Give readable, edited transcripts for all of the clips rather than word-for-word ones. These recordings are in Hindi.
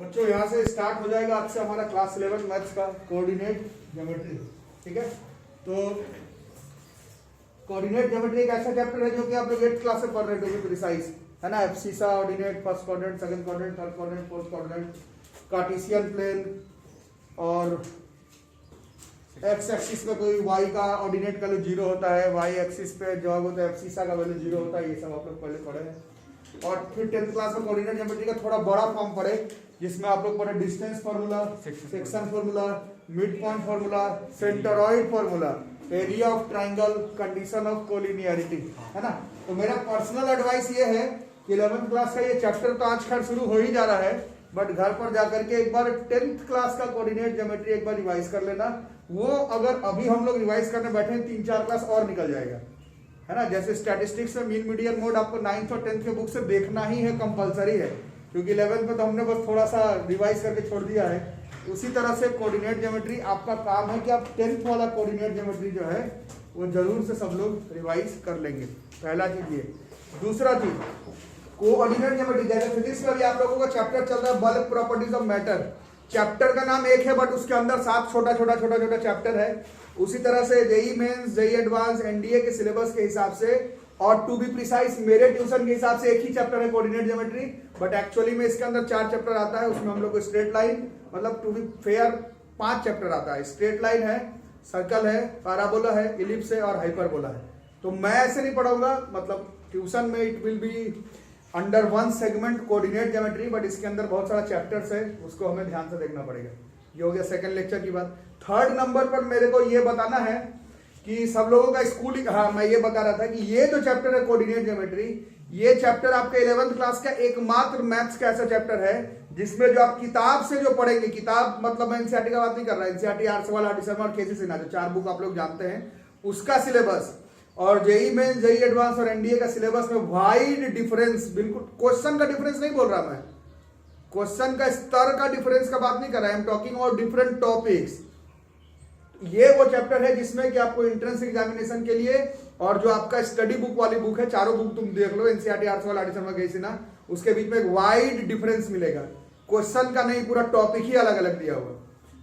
बच्चों यहाँ से स्टार्ट हो जाएगा आज से हमारा क्लास 11 मैथ्स का कोऑर्डिनेट ज्योमेट्री। ठीक है, तो कोऑर्डिनेट ज्योमेट्री एक ऐसा चैप्टर है जो कि आप लोग 8th क्लास में पढ़ रहे हो, प्रिसाइज है ना। Abscissa, ordinate, first quadrant, second quadrant, third quadrant, fourth quadrant, cartesian plane और एक्स एक्सिस पे कोई वाई का ऑर्डिनेट का वैल्यू 0 होता है, वाई एक्सिस पे जवाब होता है एब्सिसा का वैल्यू 0 होता है। ये सब आप लोग पहले पढ़े हैं। और फिर 10th क्लास में कोऑर्डिनेट ज्योमेट्री का थोड़ा बड़ा फॉर्म पढ़े, जिसमें आप लोग पढ़े distance formula, section formula, mid point formula, centroid formula, area of triangle, condition of collinearity, है ना। तो मेरा पर्सनल एडवाइस ये है कि 11th क्लास का ये चैप्टर तो आज खैर शुरू हो ही जा रहा है, बट घर पर जाकर के एक बार 10th क्लास का कोऑर्डिनेट ज्योमेट्री एक बार रिवाइज कर लेना। वो अगर अभी हम लोग रिवाइज करने बैठे हैं 3-4 क्लास और निकल जाएगा, है ना। जैसे स्टैटिस्टिक्स में मीन मीडियन मोड आपको 9th और 10th के बुक से देखना ही है, कंपलसरी है, क्योंकि 11th में तो हमने बस थोड़ा सा रिवाइज करके छोड़ दिया है। उसी तरह से कोऑर्डिनेट ज्योमेट्री आपका काम है कि आप 10th वाला कोऑर्डिनेट ज्योमेट्री जो है वो जरूर से सब लोग रिवाइज कर लेंगे। पहला चीज ये। दूसरा चीज, कोऑर्डिनेट ज्योमेट्री जैसे फिजिक्स में भी आप लोगों का चैप्टर चल रहा है bulk properties of matter. Chapter का नाम एक है बट उसके अंदर 7 छोटा छोटा चैप्टर है। उसी तरह से JEE Mains, JEE Advance, NDA के सिलेबस के हिसाब से और टू बी प्रिसाइज मेरे ट्यूशन के हिसाब से एक ही चैप्टर है कोऑर्डिनेट ज्योमेट्री, बट एक्चुअली में इसके अंदर 4 चैप्टर आता है। उसमें हम लोग को स्ट्रेट लाइन, मतलब टू बी फेयर 5 चैप्टर आता है। स्ट्रेट लाइन है, सर्कल है, पैराबोला है, इलिप्स है और हाइपरबोला है। तो मैं ऐसे नहीं पढ़ाऊंगा, मतलब ट्यूशन में it will be under one segment coordinate geometry, but इसके अंदर बहुत सारा चैप्टर्स है, उसको हमें ध्यान से देखना पड़ेगा। ये हो गया सेकंड लेक्चर की बात। थर्ड नंबर पर मेरे को ये बताना है कि सब लोगों का स्कूल, हाँ मैं ये बता रहा था कि ये जो चैप्टर है कोऑर्डिनेट ज्योमेट्री, ये चैप्टर आपके 11th क्लास का एकमात्र मैथ्स का ऐसा चैप्टर है जिसमें जो आप किताब से जो पढ़ेंगे, किताब मतलब मैं एनसीईआरटी का बात नहीं कर रहा, एनसीईआरटी आर्ट्सवाल, आर डी शर्मा और केसी सिन्हा, जो 4 बुक आप लोग जानते हैं, उसका सिलेबस और जेई मेंस, जेई एडवांस और एनडीए का सिलेबस में वाइड डिफरेंस, बिल्कुल क्वेश्चन का डिफरेंस नहीं बोल रहा मैं, क्वेश्चन का स्तर का डिफरेंस का बात नहीं कर रहा, I am talking about different topics. ये वो चैप्टर है जिसमें कि आपको एंट्रेंस एग्जामिनेशन के लिए और जो आपका स्टडी बुक वाली बुक है, चारों बुक तुम देख लो, एनसीईआरटी आर्ट्सवाल, आर डी शर्मा, केसी सिन्हा, उसके बीच में एक वाइड डिफरेंस मिलेगा। क्वेश्चन का नहीं, पूरा टॉपिक ही अलग अलग दिया हुआ।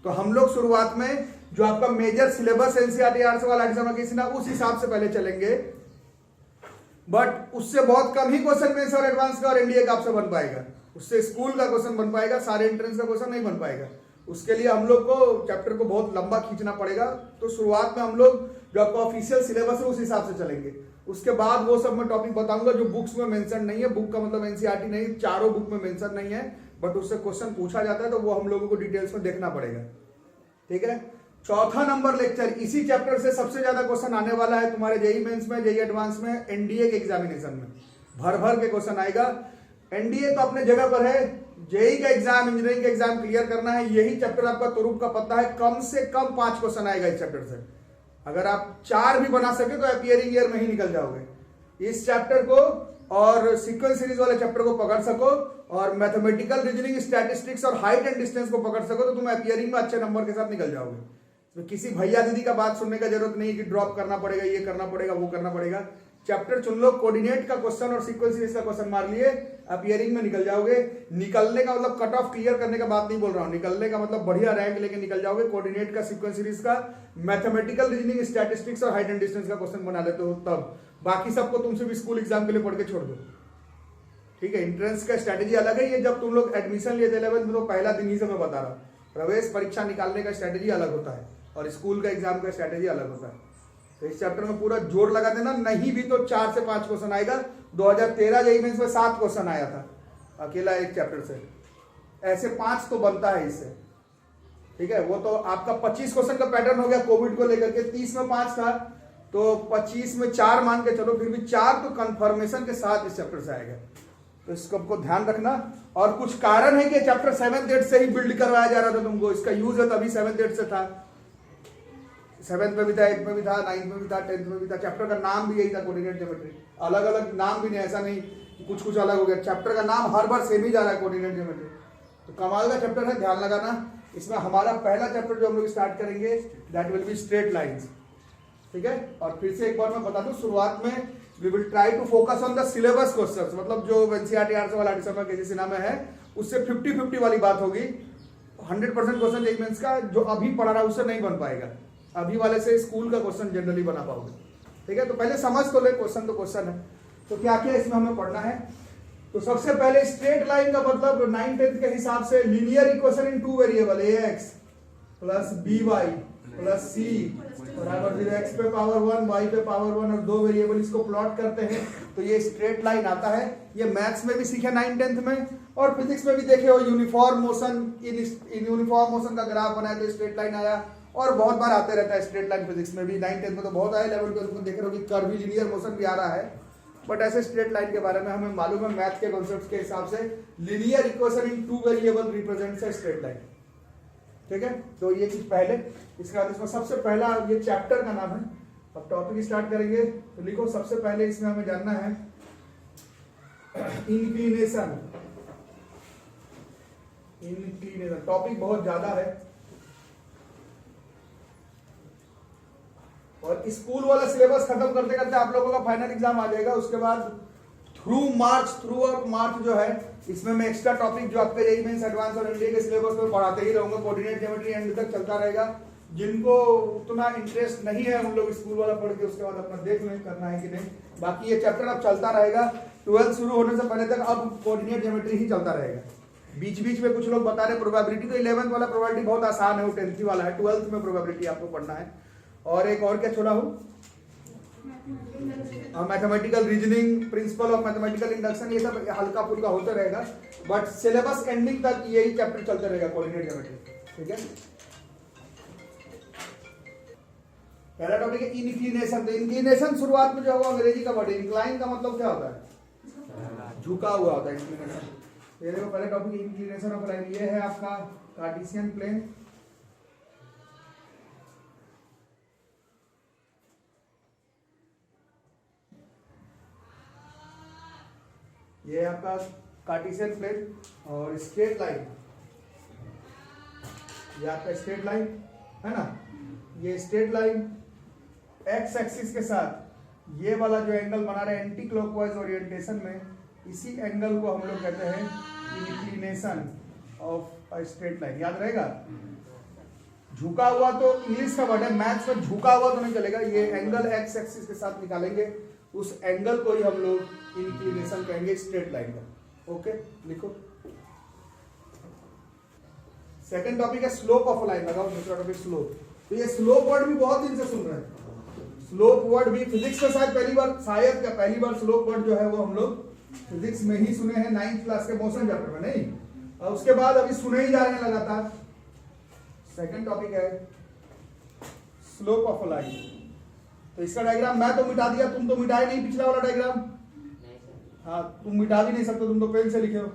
तो हम लोग शुरुआत में जो आपका मेजर सिलेबस एनसीईआरटी आर्ट्सवाल, आर डी शर्मा, केसी सिन्हा, उस हिसाब से पहले चलेंगे, बट उससे बहुत कम ही क्वेश्चन मेंस और एडवांस का और एनडीए का आपसे बन पाएगा। उससे स्कूल का क्वेश्चन बन पाएगा, सारे एंट्रेंस का क्वेश्चन नहीं बन पाएगा। उसके लिए हम लोग को चैप्टर को बहुत लंबा खींचना पड़ेगा। तो शुरुआत में हम लोग जो आपका ऑफिशियल सिलेबस है उस हिसाब से चलेंगे। उसके बाद वो सब मैं टॉपिक बताऊंगा जो बुक्स में मेंशन नहीं है। बुक का मतलब एनसीईआरटी नहीं, चारों बुक में मेंशन नहीं है, बट उससे क्वेश्चन पूछा जाता है, तो वो हम लोगों को डिटेल्स में देखना पड़ेगा। ठीक है। चौथा नंबर लेक्चर, इसी चैप्टर से सबसे ज्यादा क्वेश्चन आने वाला है तुम्हारे जेई मेंस में, जेई एडवांस में, एनडीए के एग्जामिनेशन में भर भर के क्वेश्चन आएगा। एनडीए तो अपने जगह पर है, जेई का एग्जाम, इंजीनियरिंग का एग्जाम क्लियर करना है, यही चैप्टर आपका तुरुप का पत्ता है। कम से कम 5 क्वेश्चन आएगा इस चैप्टर से। अगर आप 4 भी बना सके तो अपीयरिंग ईयर में ही निकल जाओगे। इस चैप्टर को और सीक्वेंस सीरीज वाले चैप्टर को पकड़ सको और मैथमेटिकल रीजनिंग, स्टैटिस्टिक्स और हाइट एंड डिस्टेंस को पकड़ सको तो तुम अपीयरिंग में अच्छे नंबर के साथ निकल जाओगे। तो किसी भैया दीदी का बात सुनने का जरूरत नहीं कि ड्रॉप करना पड़ेगा, ये करना पड़ेगा, वो करना पड़ेगा। चैप्टर चुन लो, कोऑर्डिनेट का क्वेश्चन और सीक्वेंस सीरीज का क्वेश्चन मार लिए, अपीयरिंग में निकल जाओगे। निकलने का मतलब कट ऑफ क्लियर करने का बात नहीं बोल रहा हूं, निकलने का मतलब बढ़िया रैंक लेके निकल जाओगे। कोऑर्डिनेट का, सीक्वेंस सीरीज का, मैथमेटिकल रीजनिंग, स्टैटिस्टिक्स और हाइट एंड डिस्टेंस का क्वेश्चन बना लेते हो, तब बाकी सबको तुमसे भी स्कूल एग्जाम के लिए पढ़ के छोड़ दो। ठीक है। एंट्रेंस का स्ट्रेटेजी अलग है। ये जब तुम लोग एडमिशन लिए थे 11th में, तो पहला दिन ही से मैं बता रहा हूँ, प्रवेश परीक्षा निकालने का स्ट्रेटेजी अलग होता है और स्कूल का एग्जाम का स्ट्रेटेजी अलग होता है। तो इस चैप्टर में पूरा जोर लगा देना, नहीं भी तो 4 से 5 क्वेश्चन आएगा। 2013 जेईई मेंस में 7 क्वेश्चन आया था अकेला एक चैप्टर से, ऐसे 5 तो बनता है इससे। ठीक है। वो तो आपका 25 क्वेश्चन का पैटर्न हो गया कोविड को लेकर के, 30 में 5 था, तो 25 में 4 मान के चलो, फिर भी 4 तो कंफर्मेशन के साथ इस चैप्टर से आएगा। तो इसको आपको ध्यान रखना। और कुछ कारण है कि चैप्टर 7th 8th से ही बिल्ड करवाया जा रहा था तुमको, इसका यूज है तभी 7th 8th से था। 7th में भी था, 8th में भी था, 9th में भी था, 10th में भी था। चैप्टर का नाम भी यही था, कोऑर्डिनेट ज्योमेट्री। अलग अलग नाम भी नहीं, ऐसा नहीं कि कुछ कुछ अलग हो गया। चैप्टर का नाम हर बार सेम ही जा रहा है, कोऑर्डिनेट ज्योमेट्री। तो कमाल का चैप्टर है, ध्यान लगाना। इसमें हमारा पहला चैप्टर जो हम लोग स्टार्ट करेंगे that will be straight lines. ठीक है। और फिर से एक बार मैं बता दूं, शुरुआत में we will try to focus on the syllabus questions, मतलब जो एनसीईआरटी आर्ट्सवाल, आर डी शर्मा, केसी सिन्हा में है उससे 50-50 वाली बात होगी। 100% क्वेश्चन जेईई मेंस का जो अभी पढ़ा रहा है उससे नहीं बन पाएगा, अभी वाले से स्कूल का क्वेश्चन जनरली बना पाओगे। ठीक है, तो पहले समझ तो ले, क्वेश्चन तो क्वेश्चन है। तो क्या क्या इसमें हमें पढ़ना है? तो सबसे पहले स्ट्रेट लाइन का मतलब 9th के हिसाब से linear equation in 2 variable ax plus by plus c बराबर 0, x पे पावर 1 y पे पावर 1 और 2 वेरिएबल इसको प्लॉट करते हैं तो ये स्ट्रेट लाइन आता है। ये मैथ्स में भी सीखे 9th में और फिजिक्स में भी देखे हो, uniform motion, in uniform motion का ग्राफ बनाया तो स्ट्रेट लाइन आया, और बहुत बार आते रहता है स्ट्रेट लाइन फिजिक्स में भी। 9th में तो बहुत आया, 11th में देख रहे हो कि कर्वी लीनियर मोशन भी आ रहा है, बट ऐसे स्ट्रेट लाइन के बारे में हमें मालूम है मैथ के कॉन्सेप्ट के हिसाब से linear equation in 2 variable represents a straight line. ठीक है, तो ये चीज पहले। इसके बाद इसमें सबसे पहला ये चैप्टर का नाम है। अब टॉपिक स्टार्ट करेंगे तो लिखो, सबसे पहले इसमें हमें जानना है इंक्लिनेशन। इंक्लिनेशन टॉपिक बहुत ज्यादा है और स्कूल वाला सिलेबस खत्म करते करते आप लोगों का फाइनल एग्जाम आ जाएगा। उसके बाद थ्रू आउट मार्च जो है इसमें मैं एक्स्ट्रा टॉपिक जो आपके जेईई मेंस एडवांस और एनडीए के सिलेबस में पढ़ाते ही रहूंगा। कोऑर्डिनेट ज्योमेट्री एंड तक चलता रहेगा। जिनको उतना इंटरेस्ट नहीं है उन लोग स्कूल वाला पढ़ के उसके बाद अपना देख लें करना है कि नहीं। बाकी ये चैप्टर अब चलता रहेगा 12th शुरू होने से पहले तक। अब कोऑर्डिनेट ज्योमेट्री ही चलता रहेगा। बीच बीच में कुछ लोग बता रहे प्रोबेबिलिटी, तो 11th वाला प्रोबेबिलिटी बहुत आसान है, वो 10th वाला है। 12th में प्रोबेबिलिटी आपको पढ़ना है। और एक और क्या छोड़ा हूँ, mathematical reasoning, principle of mathematical induction, ये सब हल्का फुल्का होता रहेगा, बट सिलेबस एंडिंग तक यही चैप्टर चलते रहेगा कोऑर्डिनेट ज्योमेट्री। ठीक है, पहला टॉपिक है इंक्लिनेशन। तो इंक्लिनेशन शुरुआत में जो होगा अंग्रेजी का वर्ड इंक्लाइन का मतलब क्या होता है? झुका हुआ होता है इंक्लिनेशन। ये देखो पहले टॉपिक इंक्लिनेशन ऑफ लाइन, ये है आपका कार्टेशियन प्लेन। ये आपका कार्टेशियन प्लेन और स्ट्रेट लाइन, ये आपका स्ट्रेट लाइन है ना। ये स्ट्रेट लाइन एक्स एक्सिस के साथ ये वाला जो एंगल बना रहे हैं एंटी क्लॉकवाइज ओरिएंटेशन में, इसी एंगल को हम लोग कहते हैं inclination of a straight line. याद रहेगा, झुका हुआ तो इंग्लिश का वर्ड है, मैथ्स में झुका हुआ तो नहीं चलेगा। ये एंगल एक्स एक्सिस के साथ निकालेंगे, उस एंगल को ही हम लोग इंक्लिनेशन कहेंगे स्ट्रेट लाइन का। ओके, लिखो। सेकंड टॉपिक है स्लोप ऑफ लाइन। लगाओ दूसरा टॉपिक स्लोप। तो ये स्लोप वर्ड भी बहुत दिन से सुन रहे हैं। स्लोप वर्ड भी फिजिक्स में शायद पहली बार स्लोप वर्ड जो है वो हम लोग फिजिक्स में ही सुने हैं 9th क्लास के मोशन चैप्टर में, नहीं। और उसके बाद अभी सुने ही जा रहे हैं लगातार। सेकंड टॉपिक है स्लोप ऑफ लाइन। तो इसका डायग्राम मैं तो मिटा दिया, तुम तो मिटाए नहीं पिछला वाला डायग्राम। हाँ, तुम मिटा भी नहीं सकते, तुम तो पेन से लिखे हो,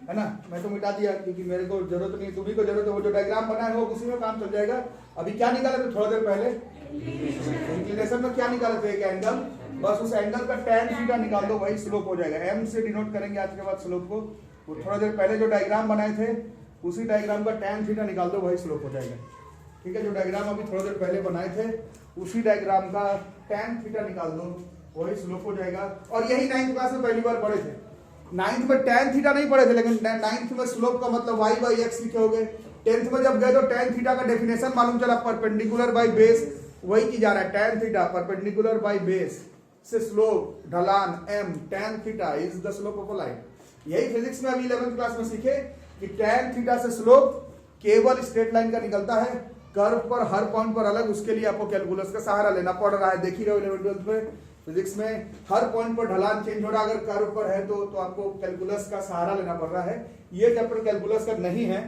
है ना। मैं तो मिटा दिया क्योंकि मेरे को जरूरत नहीं, तुम्ही को जरूरत है। वो जो डायग्राम बना है वो उसी में काम चल जाएगा। अभी क्या निकाले थे थोड़ा देर पहले? इंक्लिनेशन में क्या निकाले थे? एक एंगल, बस उस एंगल का tan थीटा निकाल दो, वही स्लोप हो जाएगा। m से डिनोट करेंगे आज के बाद स्लोप को। वो थोड़ा देर पहले जो डायग्राम बनाए थे उसी डायग्राम का tan थीटा निकाल दो, वही स्लोप हो जाएगा। ठीक है, जो डायग्राम अभी थोड़ा देर पहले बनाए थे उसी डायग्राम का tan थीटा निकाल दो, वही स्लोप हो जाएगा। और यही 9th क्लास में पहली बार पढ़े थे। 9th में tan थीटा नहीं पढ़े थे, लेकिन 9th में स्लोप का मतलब y बाई एक्स लिखे होगे। 10th में जब गए तो tan थीटा का डेफिनेशन मालूम चला, परपेंडिकुलर बाई बेस, वही की जा रहा है। tan theta perpendicular by base से स्लोप ढलान m, tan theta is the slope of a line. यही फिजिक्स में अभी 11th क्लास में सीखे कि tan थीटा से स्लोप केवल स्ट्रेट लाइन का निकलता है। कर्व पर हर पॉइंट पर अलग, उसके लिए आपको कैलकुलस का सहारा लेना पड़ रहा है। देख ही रहे हो 11th 12th में फिजिक्स में हर पॉइंट पर ढलान चेंज हो रहा है। अगर कर्व पर है तो आपको कैलकुलस का सहारा लेना पड़ रहा है। ये चैप्टर कैलकुलस का नहीं है,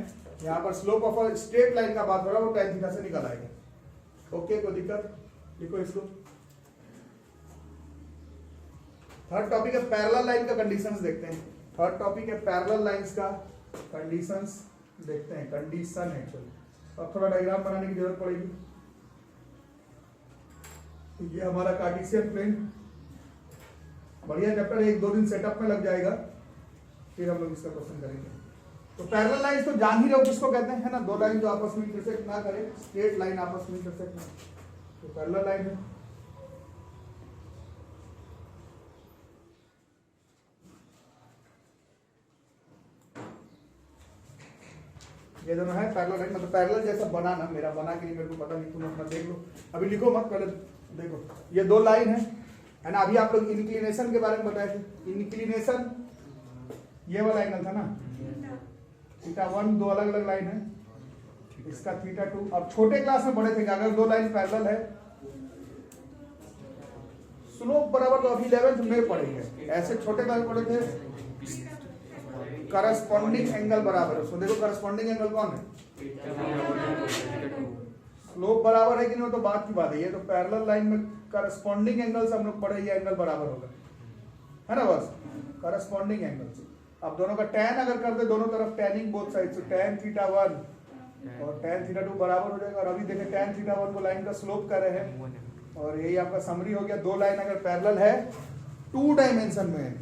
यहाँ पर slope of a straight line का बात हो रहा है, वो tan थीटा से निकल आएगा। ओके, कोई दिक्कत? लिखो इसको। थर्ड टॉपिक है पैरेलल लाइन का कंडीशंस देखते हैं। थर्ड टॉपिक है पैरेलल लाइंस का कंडीशंस देखते हैं। कंडीशन एक्चुअली अब थोड़ा डायग्राम बनाने की जरूरत पड़ेगी। तो ये हमारा कार्टेशियन प्लेन, बढ़िया चैप्टर है, 1-2 दिन सेटअप में लग जाएगा, फिर हम लोग इसका क्वेश्चन करेंगे। तो पैरेलल लाइंस तो जान ही रहो किसको कहते हैं, है ना। दो लाइन जो आपस में इंटरसेक्ट ना करे, स्ट्रेट लाइन आपस में इंटरसेक्ट ना, तो पैरेलल लाइन है। ये दोनों है पैरेलल लाइन, मतलब पैरेलल जैसा बना ना, मेरा बना के नहीं मेरे को पता नहीं, तुम अपना देख लो, अभी लिखो मत, पहले देखो ये दो लाइन है ना। अभी आप लोग इंक्लिनेशन के बारे में बताए थे, इंक्लिनेशन ये वाला एंगल था ना, θ1 दो अलग अलग लाइन है, इसका θ2। अब छोटे क्लास में पढ़े थे कि अगर दो लाइन पैरेलल है स्लोप बराबर, तो अभी 11th में पढ़ेंगे, ऐसे छोटे क्लास में पढ़े थे करस्पॉन्डिंग एंगल बराबर है। उसको देखो करस्पॉन्डिंग एंगल कौन है, स्लोप बराबर है कि नहीं, तो बात की बात है, ये तो पैरेलल लाइन में करस्पॉन्डिंग एंगल से हम लोग पढ़े, ये एंगल बराबर होगा, है ना, बस करस्पॉन्डिंग एंगल। अब दोनों का tan अगर कर दे दोनों तरफ, टैनिंग बोथ साइड, तो tan θ1 और tan θ2 बराबर हो जाएगा। और अभी देखें tan θ1 को लाइन का स्लोप कर रहे हैं, और यही आपका समरी हो गया। दो लाइन अगर पैरेलल है 2 डायमेंशन में,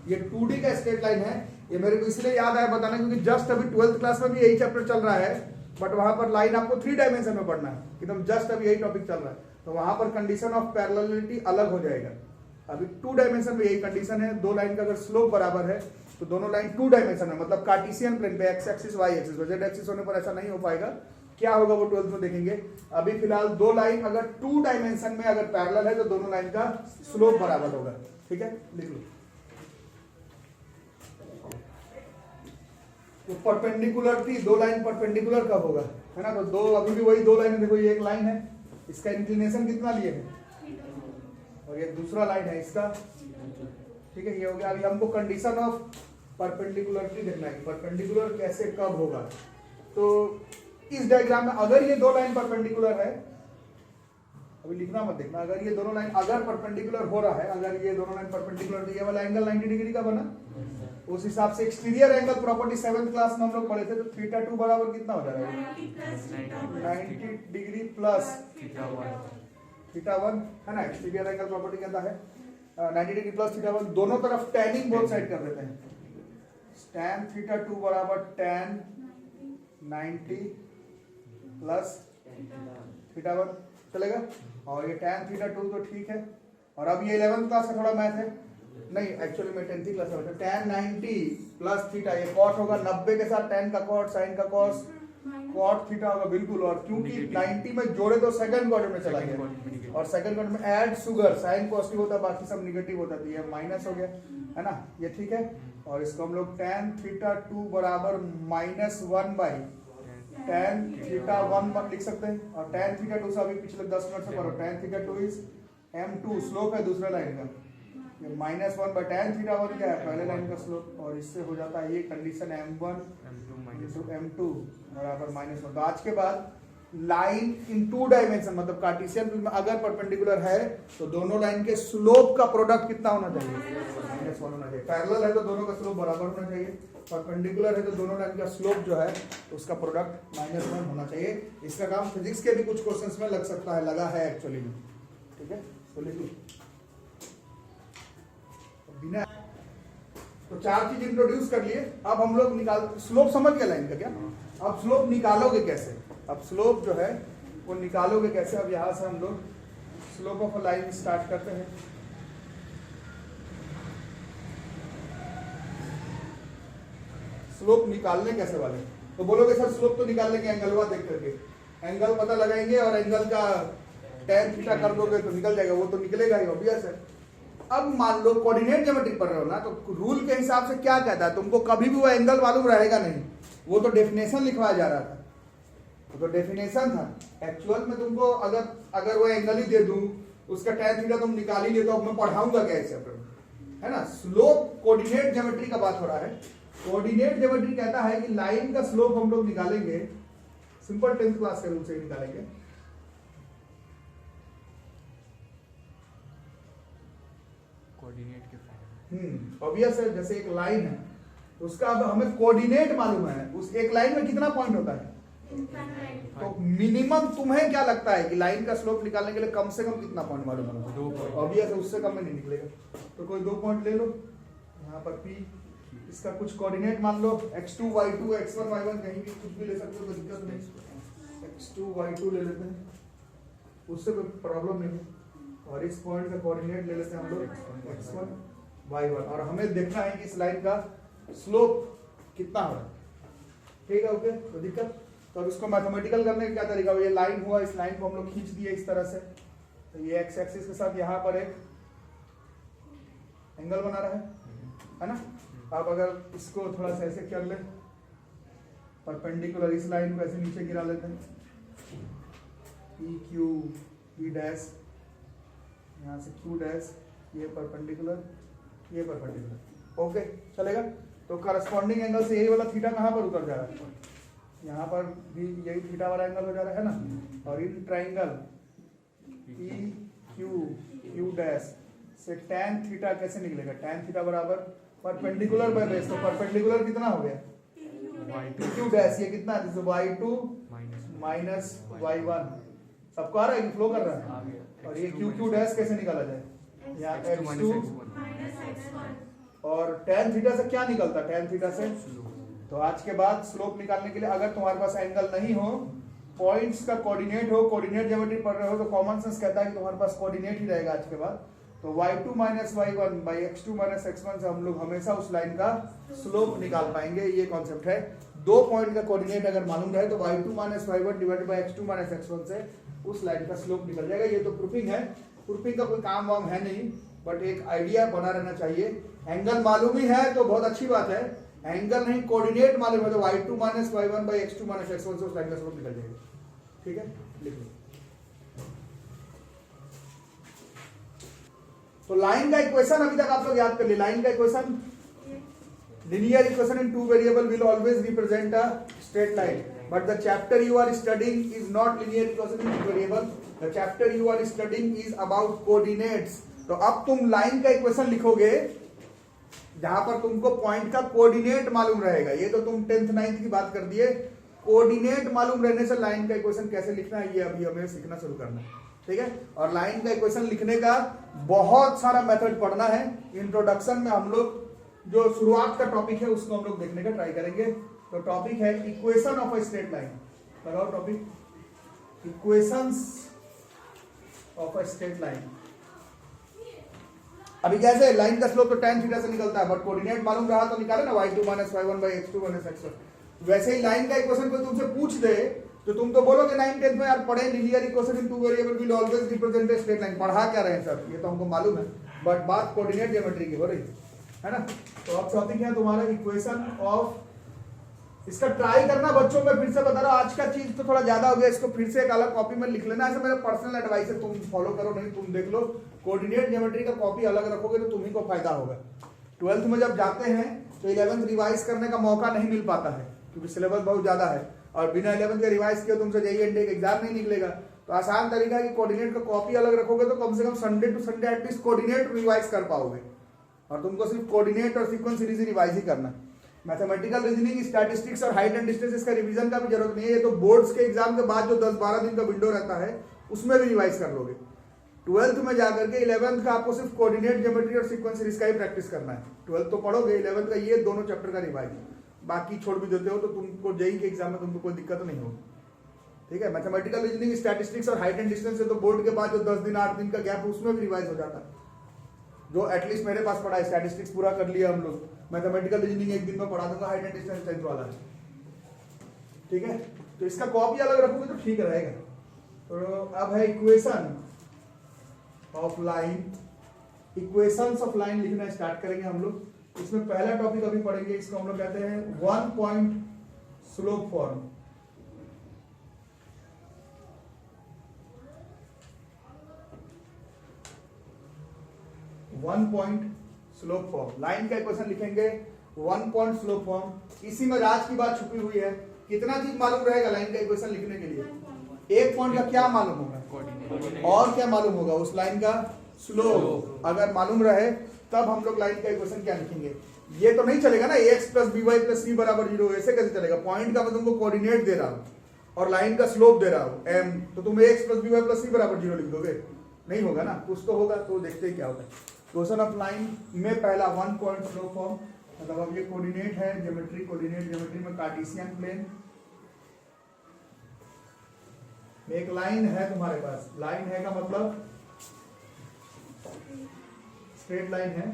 ये 2D का स्ट्रेट लाइन है, ये मेरे को इसलिए याद आया बताना क्योंकि जस्ट अभी 12th क्लास में भी यही चैप्टर चल रहा है, बट वहां पर लाइन आपको 3 डायमेंशन में पढ़ना है, एकदम जस्ट अभी यही टॉपिक चल रहा है, तो वहां पर कंडीशन ऑफ पैरेललिटी अलग हो जाएगा। अभी 2 डायमेंशन में यही कंडीशन है, दो लाइन का अगर स्लोप बराबर है तो दोनों लाइन 2 डायमेंशन में, मतलब कार्टेशियन प्लेन पे, X axis Y axis, Z axis होने पर ऐसा नहीं हो पाएगा। क्या होगा वो 12th में देखेंगे। अभी फिलहाल दो लाइन अगर 2 डायमेंशन में अगर पैरेलल है तो दोनों लाइन का स्लोप बराबर होगा, ठीक है, लिख लो। तो परपेंडिकुलर थी, दो लाइन परपेंडिकुलर कब होगा, है ना, तो दो, अभी भी वही दो लाइन है, देखो ये एक लाइन है, इसका इंक्लिनेशन कितना लिए है, और ये दूसरा लाइन है इसका, ठीक है, ये हो गया। अभी हमको कंडीशन ऑफ परपेंडिकुलरिटी देखना है, परपेंडिकुलर कैसे कब होगा। तो इस डायग्राम में अगर ये दो लाइन परपेंडिकुलर है, अभी लिखना मत देखना, अगर ये दोनों लाइन अगर परपेंडिकुलर हो रहा है, अगर ये दोनों लाइन परपेंडिकुलर, तो ये वाला एंगल 90 डिग्री का बना, उस हिसाब से exterior angle property 7th class में हम लोग पढ़े थे, तो θ2 बराबर कितना हो जाएगा, 90 डिग्री प्लस θ1, है ना, एक्सटीरियर एंगल प्रॉपर्टी कहता है 90 डिग्री प्लस θ1, दोनों तरफ टैनिंग बोथ साइड कर देते हैं, tan θ2 बराबर tan 90 प्लस θ1 चलेगा, और ये tan θ2 तो ठीक है। और अब ये 11th क्लास का थोड़ा मैथ है, नहीं एक्चुअली मैं 10th क्लास में tan 90 प्लस थीटा, ये कॉट होगा 90 के साथ tan का कॉट, साइन का कॉस, कॉट थीटा होगा बिल्कुल। और क्योंकि 90 में जोड़े तो सेकंड क्वाड्रेंट में चला गया, और सेकंड क्वाड्रेंट में ऐड शुगर, साइन पॉजिटिव होता है, बाकी सब निगेटिव होता है, ये माइनस हो गया, है ना, ये ठीक है। और इसको हम लोग tan θ2 बराबर -1 बाई tan θ1 लिख सकते हैं, और tan θ2 से अभी पिछले 10 मिनट से पढ़ो, tan θ2 इज m2, स्लोप है दूसरे लाइन का, ये -1 बाई tan θ1 क्या है, पहले लाइन का स्लोप, और इससे हो जाता है ये कंडीशन m1 m2 बराबर -1। तो आज के बाद लाइन इन 2 डायमेंशन, मतलब कार्टेशियन में अगर परपेंडिकुलर है तो दोनों लाइन के स्लोप का प्रोडक्ट कितना होना चाहिए, -1 होना चाहिए। पैरेलल है तो दोनों का स्लोप बराबर होना चाहिए, परपेंडिकुलर है तो दोनों लाइन का स्लोप जो है उसका प्रोडक्ट -1 होना चाहिए। इसका काम फिजिक्स के भी कुछ क्वेश्चंस में लग सकता है, लगा है एक्चुअली में, ठीक है। तो लिखिए बिना, तो 4 चीज इंट्रोड्यूस कर लिए। अब हम लोग निकाल, स्लोप समझ गए लाइन का क्या, अब स्लोप निकालोगे कैसे, अब स्लोप जो है वो निकालोगे कैसे। अब यहां से हम लोग slope of a line start करते हैं। स्लोप निकालने कैसे वाले, तो बोलोगे सर स्लोप तो निकालने के एंगल हुआ देख करके, एंगल पता लगाएंगे और एंगल का tan थीटा कर दोगे तो निकल जाएगा, वो तो निकलेगा ही, ऑब्वियस है। अब मान लो कोऑर्डिनेट ज्योमेट्री पढ़ रहे हो ना, तो रूल के हिसाब से क्या कहता है, तुमको कभी भी वो एंगल मालूम रहेगा नहीं, वो तो डेफिनेशन लिखवाया जा रहा था, वो तो डेफिनेशन था। एक्चुअल में तुमको अगर वो एंगल ही दे दूं, उसका tan थीटा तुम निकाल ही ले, तो अब मैं पढ़ाऊंगा क्या इस चैप्टर में, है ना। स्लोप कोऑर्डिनेट ज्योमेट्री का बात हो रहा है। कोऑर्डिनेट ज्योमेट्री कहता है कि लाइन का स्लोप हम लोग निकालेंगे, सिंपल 10th क्लास के रूल से निकालेंगे। कोऑर्डिनेट के फायदे, ऑब्वियस है, जैसे एक लाइन है उसका अब हमें कोऑर्डिनेट मालूम है, उस एक लाइन में कितना पॉइंट होता है, तो मिनिमम तुम्हें क्या लगता है कि लाइन का स्लोप निकालने के लिए कम से कम कितना पॉइंट मालूम है, 2 पॉइंट, ऑब्वियस है, उससे कम में नहीं निकलेगा। तो कोई 2 पॉइंट ले लो, यहाँ पर P, इसका कुछ कोऑर्डिनेट मान लो x2 y2 x1 y1, कहीं भी कुछ भी ले सकते हो, कोई दिक्कत नहीं। x2 y2 ले लेते हैं, उससे कोई प्रॉब्लम नहीं है। और इस पॉइंट का कोऑर्डिनेट ले लेते हैं हम लोग x1 y1, और हमें देखना है कि इस लाइन का स्लोप कितना हो रहा है। ठीक है, ओके, तो दिक्कत। तो अब इसको मैथमेटिकल करने का क्या तरीका, ये लाइन हुआ, इस लाइन को हम लोग खींच दिए इस तरह से, तो ये एक्स एक्सिस के साथ यहाँ पर एक एंगल बना रहा है ना। अब अगर इसको थोड़ा सा ऐसे कर ले, परपेंडिकुलर इस लाइन को ऐसे नीचे गिरा लेते हैं, पी क्यू पी डैश, यहाँ से क्यू डैश, ये परपेंडिकुलर, ये परपेंडिकुलर, ओके चलेगा। तो करस्पॉन्डिंग एंगल से यही वाला थीटा कहाँ पर उतर जा रहा है, यहाँ पर भी यही थीटा वाला एंगल हो जा रहा है ना। और in triangle P Q Q dash से tan थीटा कैसे निकलेगा, tan थीटा बराबर परपेंडिकुलर बाय बेस, तो परपेंडिकुलर कितना हो गया क्यू डैश, ये कितना है y2 माइनस y1, सबको आ रहा है कि फ्लो कर रहा है। और ये क्यू डैश कैसे निकाला जाए, यहाँ x2 और tan थीटा से क्या निकलता है, tan थीटा से। तो आज के बाद स्लोप निकालने के लिए अगर तुम्हारे पास एंगल नहीं हो, पॉइंट्स का कोऑर्डिनेट हो, कोऑर्डिनेट ज्योमेट्री पढ़ रहे हो, तो कॉमन सेंस कहता है कि तुम्हारे पास कोऑर्डिनेट ही रहेगा आज के बाद। तो y2 minus y1 by x2 minus x1 से हम लोग हमेशा उस लाइन का स्लोप निकाल पाएंगे, ये कॉन्सेप्ट है। दो पॉइंट का कोऑर्डिनेट अगर मालूम रहे तो y2 minus y1 divided by x2 minus x1 से उस लाइन का स्लोप निकल जाएगा। ये तो प्रूफिंग है, प्रूफिंग का कोई काम वाम है नहीं, बट एक आइडिया बना रहना चाहिए। एंगल मालूम ही है तो बहुत अच्छी बात है, एंगल नहीं कोऑर्डिनेट मालूम है तो y2 minus y1 by x2 minus x1 से उस लाइन का स्लोप निकल जाएगा। ठीक है, लिख लो। तो लाइन का इक्वेशन अभी तक आप लोग याद कर लिए, लाइन का equation linear equation in two variable will always represent a straight line, but the chapter you are studying is not linear equation in two variable, the chapter you are studying is about coordinates। तो अब तुम लाइन का इक्वेशन लिखोगे जहां पर तुमको पॉइंट का कोऑर्डिनेट मालूम रहेगा। ये तो तुम 10th 9th की बात कर दिए, कोऑर्डिनेट मालूम रहने से लाइन का इक्वेशन कैसे लिखना है ये अभी हमें सीखना शुरू करना है। ठीक है, और लाइन का इक्वेशन लिखने का बहुत सारा मेथड पढ़ना है। इंट्रोडक्शन में हम लोग जो शुरुआत का टॉपिक है उसको हम लोग देखने का ट्राई करेंगे। तो टॉपिक है equation of a straight line. लगाओ topic, equations of a straight line. अभी कैसे लाइन का स्लोप तो tan थीटा से निकलता है, बट कोऑर्डिनेट मालूम रहा तो निकाले ना y2 minus y1 by x2 minus x1। वैसे ही लाइन का इक्वेशन कोई तुमसे पूछ दे तो तुम तो बोलोगे 9th 10th में यार पढ़े, linear equation in two variable will always represent a straight line. पढ़ा क्या रहे सर, ये तो हमको मालूम है, बट बात कोऑर्डिनेट ज्योमेट्री की हो रही है ना। तो अब टॉपिक है तुम्हारा इक्वेशन ऑफ, इसका ट्राई करना बच्चों में, फिर से बता रहा हूं आज का चीज तो थोड़ा ज्यादा हो गया, इसको फिर से एक अलग कॉपी में लिख लेना। ऐसे मेरा पर्सनल एडवाइस है, तुम फॉलो करो नहीं तुम देख लो। कोऑर्डिनेट ज्योमेट्री का कॉपी अलग रखोगे तो तुम्ही को फायदा होगा। 12th में जब जाते हैं तो 11th रिवाइज करने का मौका नहीं मिल पाता है क्योंकि सिलेबस बहुत ज्यादा है, और बिना 11th के रिवाइज किए तुमसे JEE एंड एग्जाम नहीं निकलेगा। तो आसान तरीका है कि कोऑर्डिनेट का कॉपी अलग रखोगे तो कम से कम Sunday to Sunday at least coordinate revise कर पाओगे, और तुमको सिर्फ कोऑर्डिनेट और सीक्वेंस सीरीज रिवाइज ही करना। मैथमेटिकल रीजनिंग, स्टैटिस्टिक्स और हाइट एंड डिस्टेंस इसका रिवीजन का भी जरूरत नहीं है, ये तो बोर्ड्स के एग्जाम के बाद जो 10-12 दिन का विंडो रहता है उसमें भी रिवाइज कर लोगे। 12th में जाकर के 11th का आपको सिर्फ कोऑर्डिनेट ज्योमेट्री और सीक्वेंस सीरीज का ही प्रैक्टिस करना है। 12th तो पढ़ोगे, 11th का ये दोनों चैप्टर का रिवाइज, बाकी छोड़ भी देते हो तो तुमको JEE के एग्जाम में तुमको कोई दिक्कत नहीं होगी। ठीक है, मैथमेटिकल रीजनिंग, स्टैटिस्टिक्स और हाइट एंड डिस्टेंस है तो बोर्ड के बाद जो 10 दिन 8 दिन का गैप है उसमें भी रिवाइज हो जाता है। जो एटलीस्ट मेरे पास पढ़ा है, स्टैटिस्टिक्स पूरा कर लिया हम लोग, मैथमेटिकल रीजनिंग एक दिन में पढ़ा दूंगा, हाइट एंड डिस्टेंस 10th वाला है। ठीक है, तो इसका कॉपी अलग रखोगे तो ठीक रहेगा। तो अब है equation of line, equations of line लिखना स्टार्ट करेंगे हम लोग। इसमें पहला टॉपिक अभी पढ़ेंगे, इसको हम लोग कहते हैं 1 point slope form. One point slope form, line का इक्वेशन लिखेंगे 1 पॉइंट स्लोप फॉर्म। इसी में राज की बात छुपी हुई है। कितना चीज मालूम रहेगा लाइन का इक्वेशन लिखने के लिए? एक पॉइंट का क्या मालूम होगा और क्या मालूम होगा, उस लाइन का स्लोप अगर मालूम रहे तब हम लोग लाइन का इक्वेशन क्या लिखेंगे। ये तो नहीं चलेगा ना x plus b y plus c बराबर 0, ऐसे कैसे चलेगा? पॉइंट का मैं तुमको कोऑर्डिनेट दे रहा हूं और लाइन का स्लोप दे रहा हूं m, तो तुम x plus b y plus c बराबर 0 लिख दोगे? नहीं होगा ना, कुछ तो होगा। तो देखते हैं क्या होता है। क्वेश्चन ऑफ लाइन में पहला 1 पॉइंट स्लोप फॉर्म, मतलब अब ये कोऑर्डिनेट है ज्योमेट्री, कोऑर्डिनेट ज्योमेट्री में कार्टेशियन प्लेन में एक लाइन है तुम्हारे पास। लाइन है का मतलब स्ट्रेट लाइन है।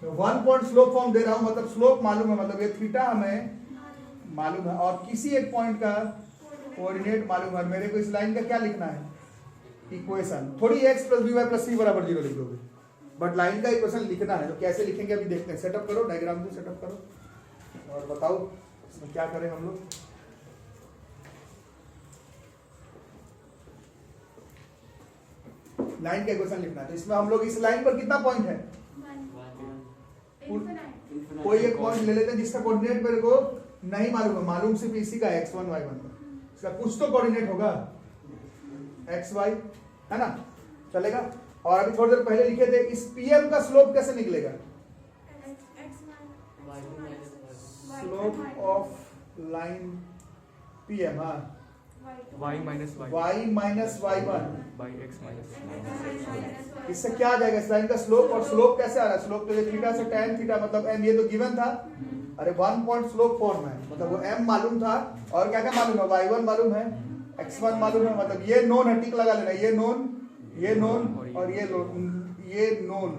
तो 1 पॉइंट स्लोप फॉर्म दे रहा हूं, मतलब स्लोप मालूम है, मतलब ये थीटा हमें मालूम है और किसी एक पॉइंट का कोऑर्डिनेट मालूम है, मेरे को इस लाइन का क्या लिखना है, इक्वेशन। थोड़ी x plus b y plus c बराबर 0 लिख दोगे, बट लाइन का इक्वेशन लिखना है। तो कैसे लिखेंगे अभी देखते हैं। सेटअप करो, डायग्राम को सेटअप करो और बताओ इसमें क्या करें हम लोग। लाइन का इक्वेशन लिखना है, तो इसमें हम लोग इस लाइन पर कितना पॉइंट है, कोई एक पॉइंट ले लेते हैं जिसका कोऑर्डिनेट मेरे को नहीं मालूम है, मालूम सिर्फ इसी का x1 y1 का, इसका कुछ तो कोऑर्डिनेट होगा xy, है ना, चलेगा। और अभी थोड़ी देर पहले लिखे थे इस pm का स्लोप कैसे निकलेगा, स्लोप ऑफ लाइन pm, हाँ y minus y-y1 by x minus. इससे क्या आ जाएगा, इस लाइन का स्लोप। और स्लोप कैसे आ रहा है, स्लोप तो ये थीटा से tan थीटा मतलब m, ये तो गिवन था, अरे 1 पॉइंट स्लोप फॉर्म है, मतलब वो m मालूम था और क्या क्या मालूम है, y1 मालूम है, x1 मालूम है, मतलब ये नोन है, टिक लगा लेना, ये नोन और ये नोन।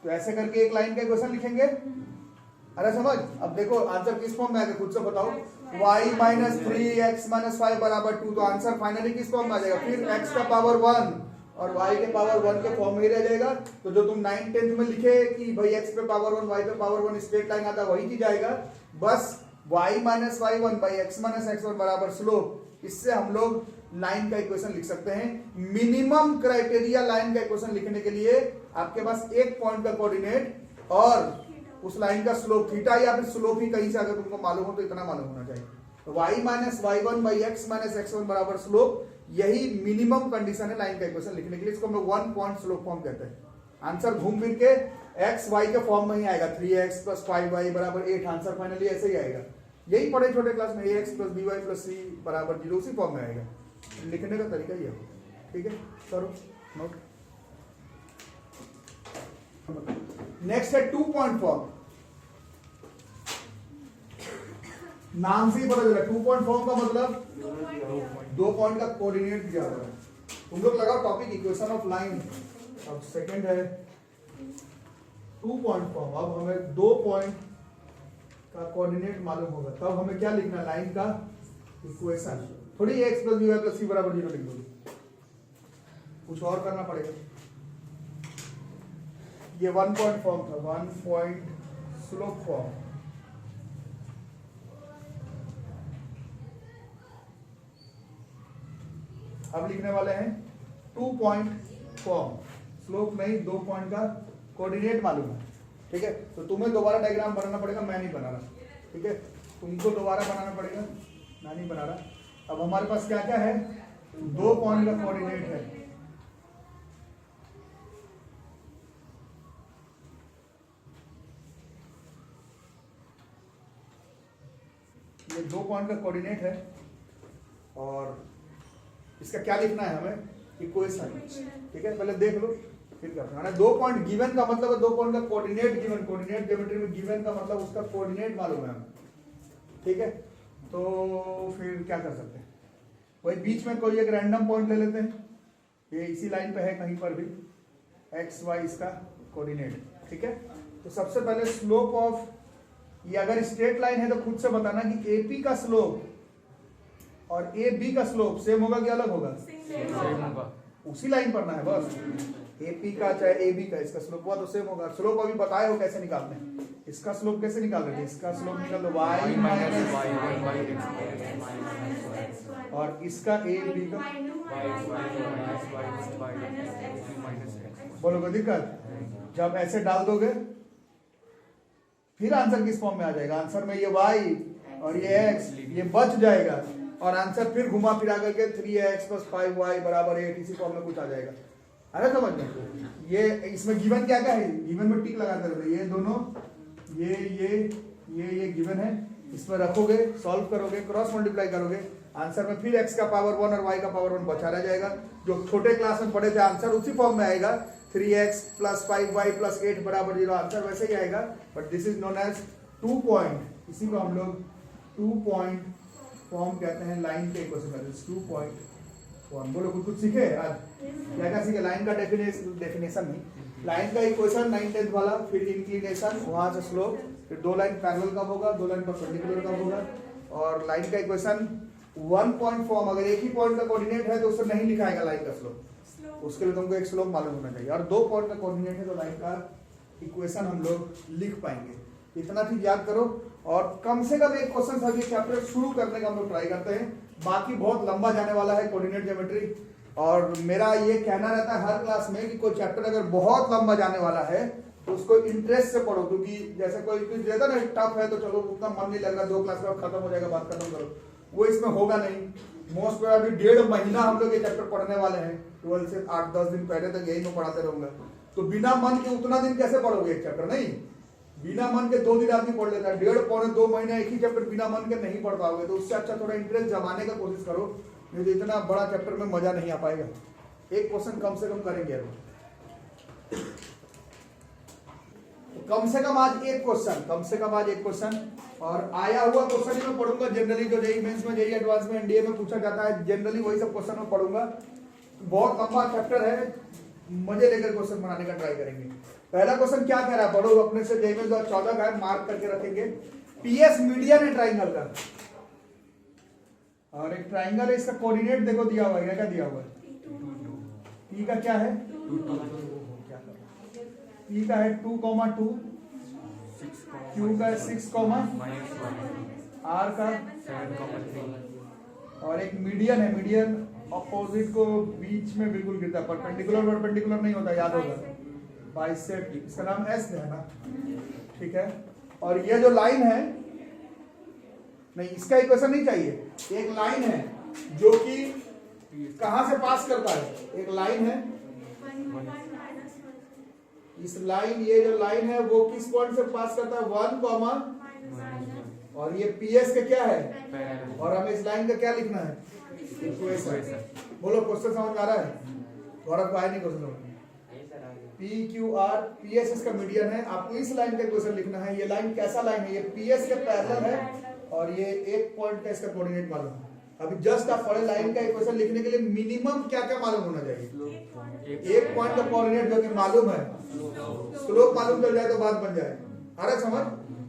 तो ऐसे करके एक लाइन का इक्वेशन लिखेंगे। अरे समझ, अब देखो आंसर किस फॉर्म में आएगा खुद से बताओ, y माइनस 3x माइनस 5 बराबर 2, तो आंसर फाइनली किस फॉर्म में आ जाएगा, फिर x का पावर 1 और y के पावर 1 के फॉर्म में ही रह जाएगा। तो जो तुम 9th 10th में लिखे कि भाई x पे पावर 1 y पे पावर 1 स्ट्रेट लाइन आता वही चीज आएगा, बस y minus y1 by x minus x1 बराबर स्लोप। इससे हम लोग लाइन का इक्वेशन लिख सकते हैं। मिनिमम क्राइटेरिया लाइन का इक्वेशन लिखने के लिए आपके पास एक पॉइंट का कोऑर्डिनेट और उस लाइन का स्लोप थीटा या फिर स्लोप ही कहीं से अगर तुमको मालूम हो तो इतना मालूम होना चाहिए। तो y minus y1 by x minus x1 बराबर स्लोप, यही मिनिमम कंडीशन है लाइन का इक्वेशन लिखने के लिए। इसको हम लोग 1 पॉइंट स्लोप फॉर्म कहते हैं। आंसर घूम फिर के x y के फॉर्म में ही आएगा, 3x प्लस 5y बराबर 8, आंसर फाइनली ऐसे ही आएगा। यही पढ़े छोटे क्लास में, ax plus by plus c बराबर 0, उसी फॉर्म में आएगा। लिखने का तरीका ही है, ठीक है, करो नोट। नेक्स्ट है 2 पॉइंट फॉर्म। नाम से ही पता चला 2 पॉइंट फॉर्म का मतलब 2 पॉइंट का कोऑर्डिनेट दिया हुआ है। तुम लोग लगाओ टॉपिक इक्वेशन ऑफ लाइन। अब सेकंड है 2 पॉइंट फॉर्म। अब हमें 2 पॉइंट का कोऑर्डिनेट मालूम होगा, तब हमें क्या लिखना, लाइन का इक्वेशन। थोड़ी x plus by plus c बराबर 0 लिख दो, कुछ और करना पड़ेगा। ये 1 पॉइंट फॉर्म था, 1 पॉइंट स्लोप फॉर्म। अब लिखने वाले हैं 2 पॉइंट फॉर्म। स्लोप नहीं, 2 पॉइंट का कोऑर्डिनेट मालूम है, ठीक है। तो तुम्हें दोबारा डायग्राम बनाना पड़ेगा, मैं नहीं बना रहा, ठीक है। तुमको दोबारा बनाना पड़ेगा, मैं नहीं बना रहा। अब हमारे पास क्या क्या है, 2 पॉइंट का कोऑर्डिनेट है। ये 2 पॉइंट का कोऑर्डिनेट है और इसका क्या लिखना है हमें, इक्वेशन, ठीक है। पहले देख लो फिर करना है। 2 पॉइंट गिवन का मतलब है 2 पॉइंट का कोऑर्डिनेट गिवन। कोऑर्डिनेट ज्योमेट्री में गिवन का मतलब उसका कोऑर्डिनेट मालूम है हमें, ठीक है। तो फिर क्या कर सकते हैं, वही बीच में कोई एक रैंडम पॉइंट ले लेते हैं, ये इसी लाइन पे है कहीं पर भी, एक्स वाई इसका कोऑर्डिनेट, ठीक है। तो सबसे पहले स्लोप ऑफ, ये अगर स्ट्रेट लाइन है तो खुद से बताना कि एपी का स्लोप और ए बी का स्लोप सेम होगा कि अलग होगा, सेम होगा, उसी लाइन पर ना है बस। एपी का चाहे ए बी का, इसका स्लोप हुआ तो सेम होगा। स्लोप अभी बताए हो कैसे निकालते हैं, इसका स्लोप कैसे निकाल रहे थे, इसका स्लोप निकाल दो y minus y1 by x और इसका ए बी का, बोलो कोई दिक्कत। जब ऐसे डाल दोगे फिर आंसर किस फॉर्म में आ जाएगा, आंसर में ये y और ये x ये बच जाएगा और आंसर फिर घुमा फिरा करके 3x प्लस 5y बराबर 8, इसी फॉर्म में कुछ आ जाएगा। अरे समझ में, ये इसमें गिवन क्या क्या है, गिवन में टिक लगा कर ये दोनों, ये गिवन है, इसमें रखोगे, सॉल्व करोगे, क्रॉस मल्टीप्लाई करोगे, आंसर में फिर x का पावर 1 और y का पावर 1 बचा रह जाएगा। जो छोटे क्लास में पढ़े थे आंसर उसी फॉर्म में आएगा, 3x प्लस 5y प्लस 8 बराबर 0, आंसर वैसे ही आएगा। But this is known as 2 point, इसी को हम लोग 2 पॉइंट फॉर्म कहते हैं, लाइन के इक्वेशन कहते हैं 2 पॉइंट फॉर्म। बोलो कुछ सीखे आज, क्या क्या सीखे, लाइन का डेफिनेशन नहीं, लाइन का इक्वेशन 9th 10th वाला, फिर इंक्लिनेशन, वहां से स्लोप, फिर 2 लाइन पैरेलल कब होगा, 2 लाइन परपेंडिकुलर कब होगा, और लाइन का इक्वेशन 1 पॉइंट फॉर्म, अगर एक ही पॉइंट का कोऑर्डिनेट है तो उसे नहीं लिखाएगा लाइन का स्लोप, उसके लिए तुमको एक स्लोप मालूम होना चाहिए, और 2 पॉइंट का कोऑर्डिनेट है तो लाइन का इक्वेशन हम लोग लिख पाएंगे। इतना चीज याद करो, और कम से कम एक क्वेश्चन था, चैप्टर शुरू करने का हम लोग ट्राई करते हैं, बाकी बहुत लंबा जाने वाला है कोऑर्डिनेट ज्योमेट्री। और मेरा ये कहना रहता है हर क्लास में कि कोई चैप्टर अगर बहुत लंबा जाने वाला है तो उसको इंटरेस्ट से पढ़ो, क्योंकि जैसे कोई कुछ देता ना टफ है तो चलो उतना मन नहीं लग रहा, 2 क्लास का खत्म हो जाएगा, बात खत्म करो, वो इसमें होगा नहीं। मोस्ट प्रोबेबली 1.5 महीना हम लोग ये चैप्टर पढ़ने वाले हैं, 12 से 8-10 दिन पहले तक यही में पढ़ाते रहूंगा, तो बिना मन के उतना दिन कैसे पढ़ोगे एक चैप्टर? नहीं, बिना मन के 2 दिन आदमी पढ़ लेता है, 1.5-2 महीने एक ही चैप्टर बिना मन के नहीं पढ़ पाओगे, तो उससे अच्छा थोड़ा इंटरेस्ट जमाने का कोशिश करो, नहीं तो इतना बड़ा चैप्टर में मजा नहीं आ पाएगा। एक क्वेश्चन कम से कम करेंगे अभी, कम से कम आज एक क्वेश्चन, कम से कम आज एक क्वेश्चन, और आया हुआ क्वेश्चन ही मैं पढ़ूंगा जनरली, जो जेईई मेंस में, जेईई एडवांस में, एनडीए में पूछा जाता है, जनरली वही सब क्वेश्चन मैं पढ़ूंगा। बहुत लंबा चैप्टर है, मजे लेकर क्वेश्चन बनाने का ट्राई करेंगे। पहला क्वेश्चन क्या कह रहा है, पढ़ो अपने से, जेईई में 2014 का है, मार्क करके रखेंगे। पीएस मीडियन है ट्राइंगल का, और एक ट्राइंगल है, इसका कोऑर्डिनेट देखो दिया हुआ है, क्या दिया हुआ है? पी का क्या है? पी का है 2,2, क्यू का 6, आर का 7,3, और एक मीडियन है, मीडियन अपोजिट को बीच में बिल्कुल गिरता है, परपेंडिकुलर नहीं होता, याद होगा, बाइसेक्ट, इसका नाम एस है ना, ठीक है। और ये जो लाइन है, नहीं इसका इक्वेशन नहीं चाहिए, एक लाइन है जो कि कहां से पास करता है, एक लाइन है, इस लाइन, ये जो लाइन है वो किस पॉइंट से पास करता है? 1, और ये पीएस का क्या है, और हमें इस लाइन का क्या लिखना है? इक्वेशन। बोलो क्वेश्चन समझ में आ रहा है? गौरव को आया नहीं क्वेश्चन समझ? पी क्यू आर, पीएस इसका मीडियन है, आपको इस लाइन का इक्वेशन लिखना है। ये लाइन कैसा लाइन है? ये पीएस के पैरेलल है, और ये एक पॉइंट का इसका कोऑर्डिनेट मालूम है। अभी जस्ट आप पढ़े, लाइन का इक्वेशन लिखने के लिए मिनिमम क्या क्या मालूम होना चाहिए? एक पॉइंट का कोऑर्डिनेट जो कि मालूम है, स्लोप मालूम चल जाए तो बात बन जाए। आ रहा समझ?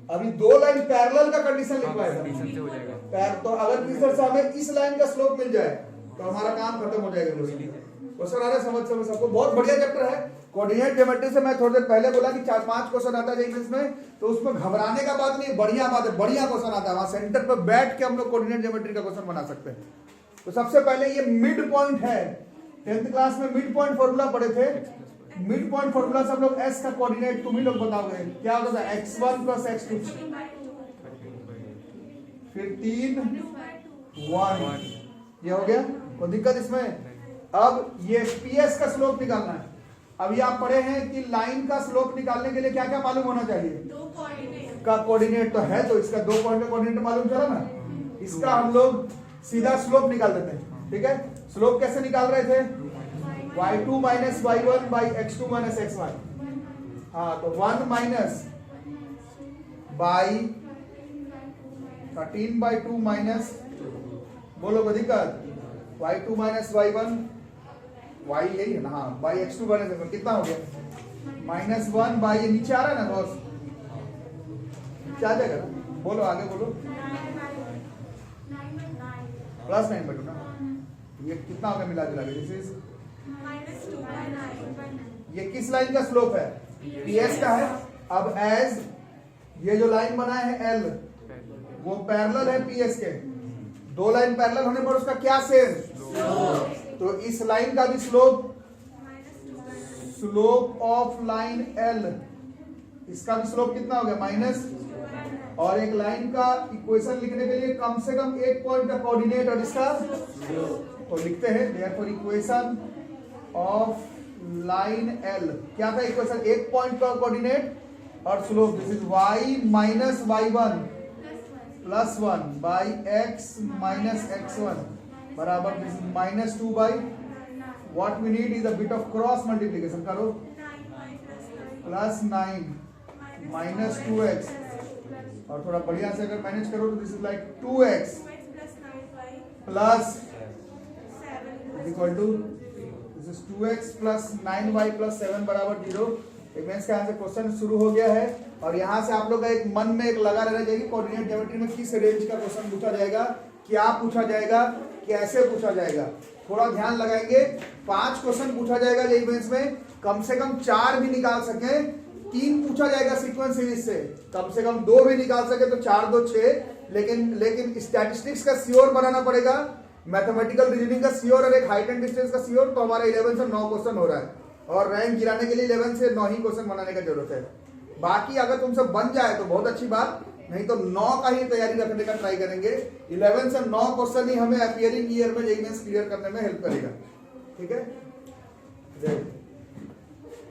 अभी 2 लाइन पैरेलल का कंडीशन लिखवाएगा, तो अगर किसी से हमें इस लाइन का स्लोप मिल जाए तो हमारा काम खत्म हो जाएगा। क्वेश्चन आ रहा है समझ सबको? बहुत बढ़िया चैप्टर है कोऑर्डिनेट ज्योमेट्री से। मैं थोड़ी देर पहले बोला कि 4-5 क्वेश्चन आता है इसमें, तो उसमें घबराने का बात नहीं, बढ़िया बात है, बढ़िया क्वेश्चन आता है। वहां सेंटर पर बैठ के हम लोग कोऑर्डिनेट ज्योमेट्री का क्वेश्चन बना सकते हैं। तो सबसे पहले ये मिड पॉइंट है, 10th क्लास में मिड पॉइंट फॉर्मूला पढ़े थे। मिड पॉइंट फॉर्मूला से हम लोग एस का कोऑर्डिनेट तुम ही लोग बताओगे क्या होता है? x1 + x2, फिर 3, 1, ये हो गया। कोई दिक्कत इसमें? अब ये पीएस का स्लोप निकालना है। अभी आप पढ़े हैं कि लाइन का स्लोप निकालने के लिए क्या क्या मालूम होना चाहिए? 2 कोऑर्डिनेट का कोऑर्डिनेट तो है, तो इसका 2 पॉइंट का कोऑर्डिनेट मालूम चला ना, इसका हम लोग सीधा स्लोप निकाल देते हैं। ठीक है, स्लोप कैसे निकाल रहे थे? y2 - y1 / x2 - x1। हाँ, तो 1 माइनस बाई 13/2 माइनस, बोलो कोई दिक्कत? y2 - y1, y यही है ना, हाँ, बाई x2 - x1 कितना हो गया? -1 बाई, ये नीचे आ रहा है ना बॉस, नीचे आ जाएगा ना, बोलो आगे बोलो। +9/2 ना, ये कितना हो गया मिला जुला के? This is -2/9। ये किस लाइन का स्लोप है? पीएस का है। अब एज ये जो लाइन बना है एल, वो पैरेलल है पीएस के, 2 लाइन पैरेलल होने पर उसका क्या सेम? तो इस लाइन का भी स्लोप ऑफ लाइन एल, इसका भी स्लोप कितना हो गया? माइनस। और एक लाइन का इक्वेशन लिखने के लिए कम से कम एक पॉइंट का कोऑर्डिनेट और इसका तो लिखते हैं, therefore equation of line L क्या था? इक्वेशन एक पॉइंट का कोऑर्डिनेट और slope, this is y - y1 + 1 by x - x1 बराबर this is -2 by, what we need is a bit of cross multiplication, करो, +9 - 2x, और थोड़ा बढ़िया से अगर मैनेज करो तो this is like 2x plus equal to this is 2x + 9y + 7 बराबर 0। एक मींस का आंसर क्वेश्चन शुरू हो गया है। और यहाँ से आप लोग का एक मन में एक लगा रहना चाहिए कोऑर्डिनेट ज्योमेट्री में किस रेंज का क्वेश्चन पूछा जाएगा, क्या पूछा जाएगा, कैसे पूछा जाएगा। थोड़ा ध्यान लगाएंगे, 5 क्वेश्चन पूछा जाएगा जेईई मेंस में, कम से कम 4 भी निकाल सके, 3 पूछा जाएगा सीक्वेंस सीरीज से, कम से कम 2 भी निकाल सके तो 4 2 6, लेकिन स्टैटिस्टिक्स का श्योर बनाना पड़ेगा, मैथमेटिकल रीजनिंग का श्योर और एक हाइट एंड डिस्टेंस का श्योर। तो हमारा 11 से 9 क्वेश्चन हो रहा है और रैंक गिराने के लिए 11 से 9 ही क्वेश्चन बनाने का जरूरत है। बाकी अगर तुमसे बन जाए तो बहुत अच्छी बात, नहीं तो 9 का ही तैयारी रखने का ट्राई करेंगे। 11 से 9 क्वेश्चन ही हमें अपीयरिंग ईयर में जेईई मेंस क्लियर करने में हेल्प करेगा। ठीक है।